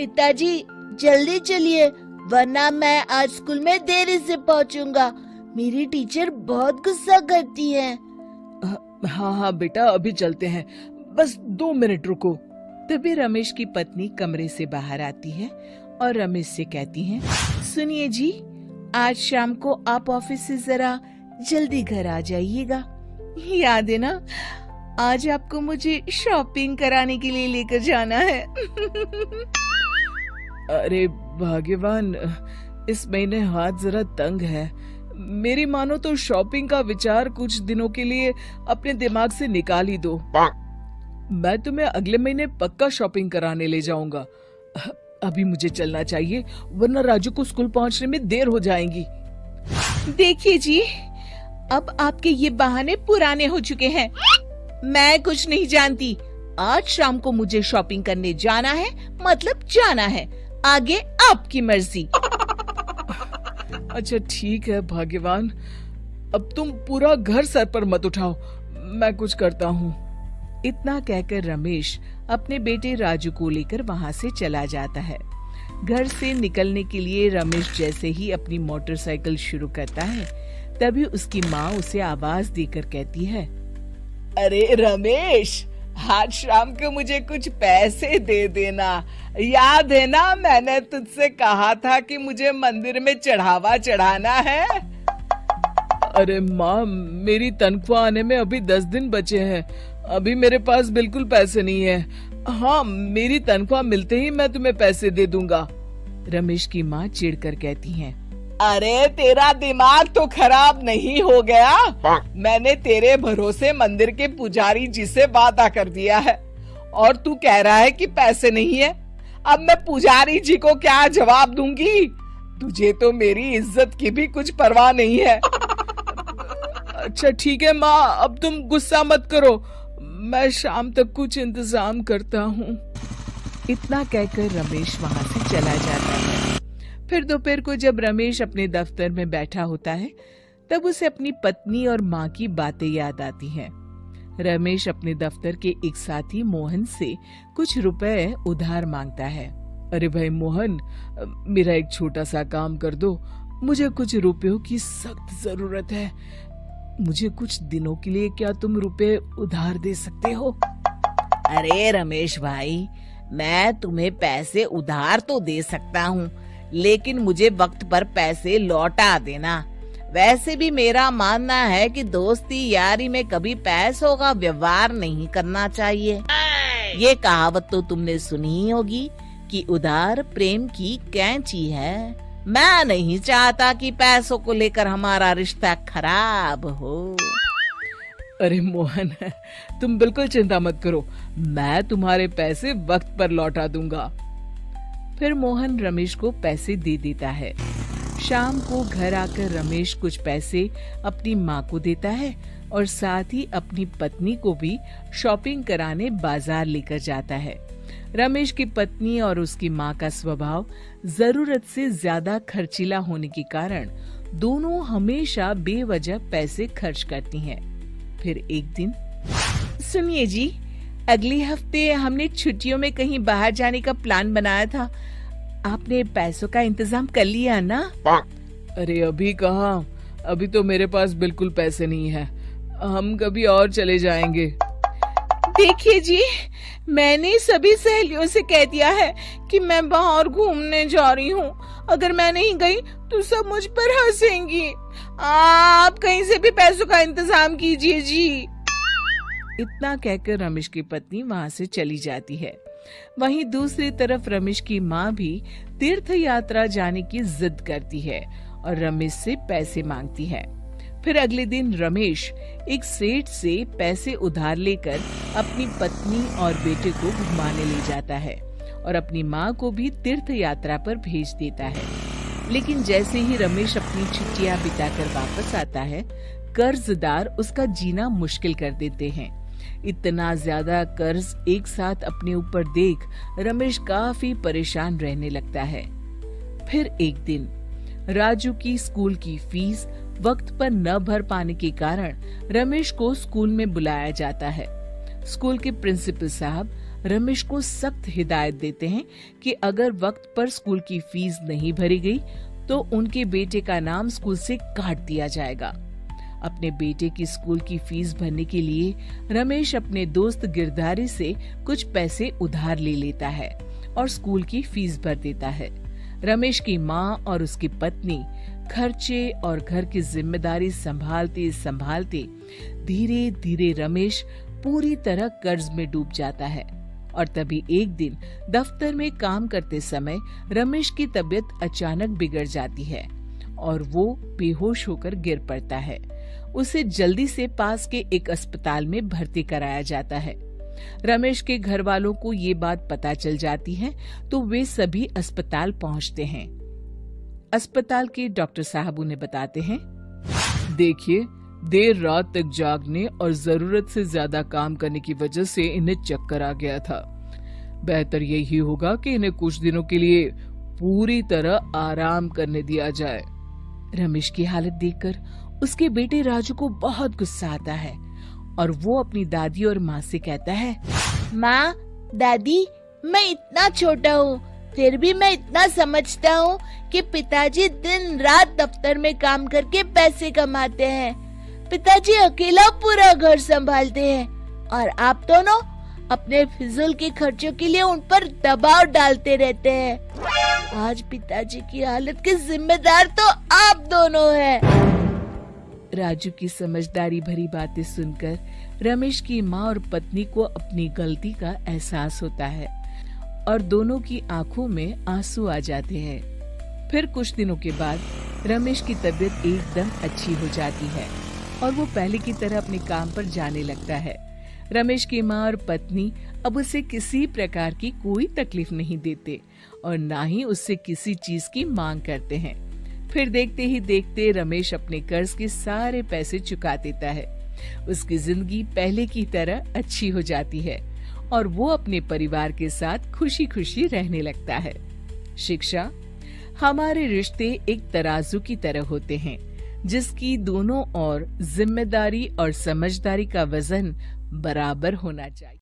पिताजी जल्दी चलिए, वरना मैं आज स्कूल में देरी से पहुंचूंगा। मेरी टीचर बहुत गुस्सा करती है। हाँ हाँ बेटा, अभी चलते हैं, बस 2 मिनट रुको। तभी रमेश की पत्नी कमरे से बाहर आती है और रमेश से कहती है, सुनिए जी, आज शाम को आप ऑफिस से जरा जल्दी घर आ जाइएगा। याद है ना, आज आपको मुझे शॉपिंग कराने के लिए लेकर जाना है। अरे भाग्यवान, इस महीने हाथ जरा तंग है। मेरी मानो तो शॉपिंग का विचार कुछ दिनों के लिए अपने दिमाग से निकाल ही दो। मैं तुम्हें अगले महीने पक्का शॉपिंग कराने ले जाऊंगा। अभी मुझे चलना चाहिए, वरना राजू को स्कूल पहुंचने में देर हो जाएगी। देखिए जी, अब आपके ये बहाने पुराने हो चुके हैं। मैं कुछ नहीं जानती। आज शाम को मुझे शॉपिंग करने जाना है, मतलब जाना है। आगे आपकी मर्जी। अच्छा ठीक है भाग्यवान, अब तुम पूरा घर सर पर मत उठाओ, मैं कुछ करता हूँ। इतना कहकर रमेश अपने बेटे राजू को लेकर वहाँ से चला जाता है। घर से निकलने के लिए रमेश जैसे ही अपनी मोटरसाइकिल शुरू करता है, तभी उसकी माँ उसे आवाज देकर कहती है, अरे रमेश, आज शाम को मुझे कुछ पैसे दे देना। याद है ना, मैंने तुझसे कहा था कि मुझे मंदिर में चढ़ावा चढ़ाना है। अरे माँ, मेरी तनख्वाह आने में अभी 10 दिन बचे हैं। अभी मेरे पास बिल्कुल पैसे नहीं है। हाँ, मेरी तनख्वाह मिलते ही मैं तुम्हें पैसे दे दूंगा। रमेश की माँ चिढ़कर कहती हैं, अरे तेरा दिमाग तो खराब नहीं हो गया? मैंने तेरे भरोसे मंदिर के पुजारी जी से वादा कर दिया है और तू कह रहा है कि पैसे नहीं है। अब मैं पुजारी जी को क्या जवाब दूंगी? तुझे तो मेरी इज्जत की भी कुछ परवाह नहीं है। अच्छा ठीक है माँ, अब तुम गुस्सा मत करो, मैं शाम तक कुछ इंतजाम करता हूँ। इतना कहकर रमेश वहाँ से चला जाता है। फिर दोपहर को जब रमेश अपने दफ्तर में बैठा होता है, तब उसे अपनी पत्नी और माँ की बातें याद आती हैं। रमेश अपने दफ्तर के एक साथी मोहन से कुछ रुपए उधार मांगता है। अरे भाई मोहन, मेरा एक छोटा सा काम कर दो, मुझे कुछ रुपयों की सख्त जरूरत है। मुझे कुछ दिनों के लिए क्या तुम रुपए उधार दे सकते हो? अरे रमेश भाई, मैं तुम्हें पैसे उधार तो दे सकता हूँ, लेकिन मुझे वक्त पर पैसे लौटा देना। वैसे भी मेरा मानना है कि दोस्ती यारी में कभी पैसों का व्यवहार नहीं करना चाहिए। ये कहावत तो तुमने सुनी ही होगी कि उधार प्रेम की कैंची है। मैं नहीं चाहता कि पैसों को लेकर हमारा रिश्ता खराब हो। अरे मोहन, तुम बिल्कुल चिंता मत करो, मैं तुम्हारे पैसे वक्त पर लौटा दूंगा। फिर मोहन रमेश को पैसे दे देता है। शाम को घर आकर रमेश कुछ पैसे अपनी माँ को देता है और साथ ही अपनी पत्नी को भी शॉपिंग कराने बाजार लेकर जाता है। रमेश की पत्नी और उसकी माँ का स्वभाव जरूरत से ज्यादा खर्चीला होने के कारण दोनों हमेशा बेवजह पैसे खर्च करती हैं। फिर एक दिन, सुनिए जी, अगले हफ्ते हमने छुट्टियों में कहीं बाहर जाने का प्लान बनाया था। आपने पैसों का इंतजाम कर लिया ना? अरे अभी कहाँ, अभी तो मेरे पास बिल्कुल पैसे नहीं है। हम कभी और चले जाएंगे। देखिए जी, मैंने सभी सहेलियों से कह दिया है कि मैं बाहर घूमने जा रही हूँ। अगर मैं नहीं गई तो सब मुझ पर हंसेंगी। आप कहीं से भी पैसों का इंतजाम कीजिए जी। इतना कहकर रमेश की पत्नी वहाँ से चली जाती है। वहीं दूसरी तरफ रमेश की माँ भी तीर्थ यात्रा जाने की जिद करती है और रमेश से पैसे मांगती है। फिर अगले दिन रमेश एक सेठ से पैसे उधार लेकर अपनी पत्नी और बेटे को घुमाने ले जाता है और अपनी माँ को भी तीर्थ यात्रा पर भेज देता है। लेकिन जैसे ही रमेश अपनी छुट्टियां बिताकर वापस आता है, कर्जदार उसका जीना मुश्किल कर देते हैं। इतना ज्यादा कर्ज एक साथ अपने ऊपर देख रमेश काफी परेशान रहने लगता है। फिर एक दिन राजू की स्कूल की फीस वक्त पर न भर पाने के कारण रमेश को स्कूल में बुलाया जाता है। स्कूल के प्रिंसिपल साहब रमेश को सख्त हिदायत देते हैं कि अगर वक्त पर स्कूल की फीस नहीं भरी गई तो उनके बेटे का नाम स्कूल से काट दिया जाएगा। अपने बेटे की स्कूल की फीस भरने के लिए रमेश अपने दोस्त गिरधारी से कुछ पैसे उधार ले लेता है और स्कूल की फीस भर देता है। रमेश की माँ और उसकी पत्नी खर्चे और घर की जिम्मेदारी संभालते संभालते धीरे धीरे रमेश पूरी तरह कर्ज में डूब जाता है। और तभी एक दिन दफ्तर में काम करते समय रमेश की तबीयत अचानक बिगड़ जाती है और वो बेहोश होकर गिर पड़ता है। उसे जल्दी से पास के एक अस्पताल में भर्ती कराया जाता है। रमेश के घर वालों को ये बात पता चल जाती है तो वे सभी अस्पताल पहुंचते हैं। अस्पताल के डॉक्टर साहब उन्हें बताते हैं, देखिए, देर रात तक जागने और जरूरत से ज्यादा काम करने की वजह से इन्हें चक्कर आ गया था। बेहतर यही होगा कि इन्हें कुछ दिनों के लिए पूरी तरह आराम करने दिया जाए। रमेश की हालत देखकर उसके बेटे राजू को बहुत गुस्सा आता है और वो अपनी दादी और माँ से कहता है, माँ, दादी, मैं इतना छोटा हूँ, फिर भी मैं इतना समझता हूँ कि पिताजी दिन रात दफ्तर में काम करके पैसे कमाते हैं। पिताजी अकेला पूरा घर संभालते हैं और आप दोनों अपने फिजूल के खर्चों के लिए उन पर दबाव डालते रहते हैं। आज पिताजी की हालत के जिम्मेदार तो आप दोनों हैं। राजू की समझदारी भरी बातें सुनकर रमेश की माँ और पत्नी को अपनी गलती का एहसास होता है और दोनों की आंखों में आंसू आ जाते हैं। फिर कुछ दिनों के बाद रमेश की तबीयत एकदम अच्छी हो जाती है और वो पहले की तरह अपने काम पर जाने लगता है। रमेश की माँ और पत्नी अब उसे किसी प्रकार की कोई तकलीफ नहीं देते और ना ही उससे किसी चीज की मांग करते हैं। फिर देखते ही देखते रमेश अपने कर्ज के सारे पैसे चुका देता है। उसकी जिंदगी पहले की तरह अच्छी हो जाती है और वो अपने परिवार के साथ खुशी खुशी रहने लगता है। शिक्षा, हमारे रिश्ते एक तराजू की तरह होते हैं जिसकी दोनों ओर जिम्मेदारी और समझदारी का वजन बराबर होना चाहिए।